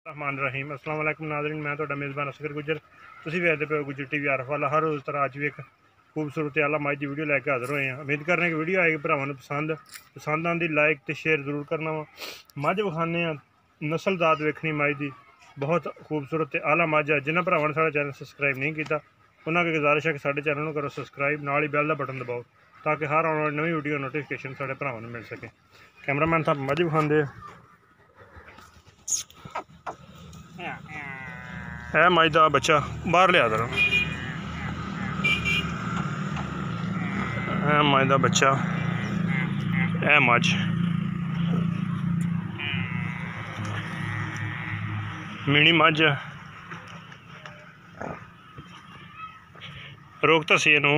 रहमान रहीम अस्सलाम वालेकुम नाज़रीन, मैं तो मेज़बान असगर गुजर। तुसीं वेखदे पे गुजर टीवी आरफ वाला। हर रोज़ तरह अज भी एक खूबसूरत आला मज की वीडियो लैके हाज़र होए हैं। उम्मीद करने की वीडियो आएगी भरावां नूं पसंद आंदी लाइक तो शेयर जरूर करना वा। मझ विखाने नस्लदात वेखनी मझ की बहुत खूबसूरत आला मझ है। जिन्होंने भरावां ने साडा चैनल सबसक्राइब नहीं किया उन्होंने गुजारिश है कि साडे चैनल करो सबसक्राइब, नाल ही बैल का बटन दबाओ ताकि हर आने वाली नवी वीडियो नोटिफिकेशन साडे भरावां नूं मिल सके। कैमरामैन साहब मझ विखांदे है मझ का बच्चा बाहर लिया दर है मझ का बच्चा है मझ मिनी मझ रोकता सी इनू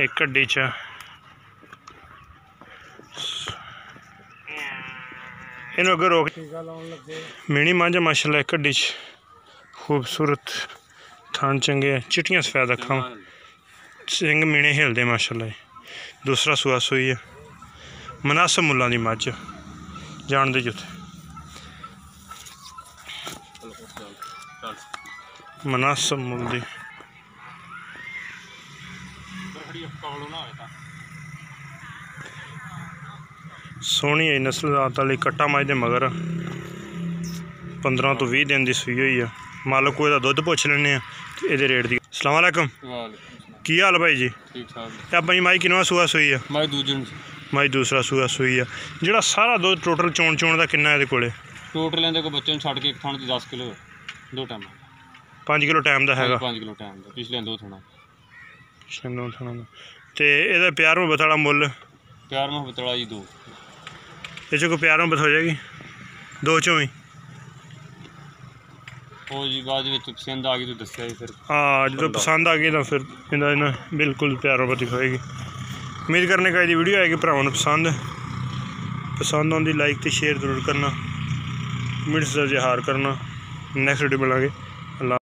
एक गड्डी च इन अगर रोक मिनी मझ माशाल्लाह एक गड्डी च खूबसूरत थान चंगे चिट्टियां सफेद अखां सिंग मीने हिलदे माशाल्लाह। दूसरा सूआ सूई है मुनासिब मुल्लां दी मझ जानदे जुत्थे मुनासिब मुल्ल दी सोहनी है नस्लदात वाली कट्टा मझ दे मगर 15 तो 20 दिन की सूई हुई है। मालक को दुध पुछ लेने ये रेट की। अस्सलाम वालेकुम, की हाल भाई जी? भाई माई किनवा सूआ सूई है? माई दूसरा सूआ सूई है। जो सारा दुध टोटल चोण का किन्ना है? टोटल इहदे कोल बच्चे छड्ड के एक थान 10 किलो 2 टाइम 5 किलो टाइम का है। 5 किलो टाइम पिछले 2 थाना तो यह प्यार मुहब्बत वाला मुल? प्यार मुहब्बत वाला जी 2। ये कोई प्यार मुहब्बत हो जाएगी 2 चों ही? ਉਹ ਜੀ ਬਾਅਦ ਵਿੱਚ ਪਸੰਦ ਆ ਗਈ तो ਦੱਸਿਆ ਜੀ ਫਿਰ। हाँ जो पसंद आ गई तो फिर इन्हें बिल्कुल प्यार मुहब्बत होएगी। उम्मीद करने का ये वीडियो आएगी भरावां नूं पसंद आउंदी लाइक तो शेयर जरूर करना, कमेंट्स का इजहार करना। Next video मिलांगे।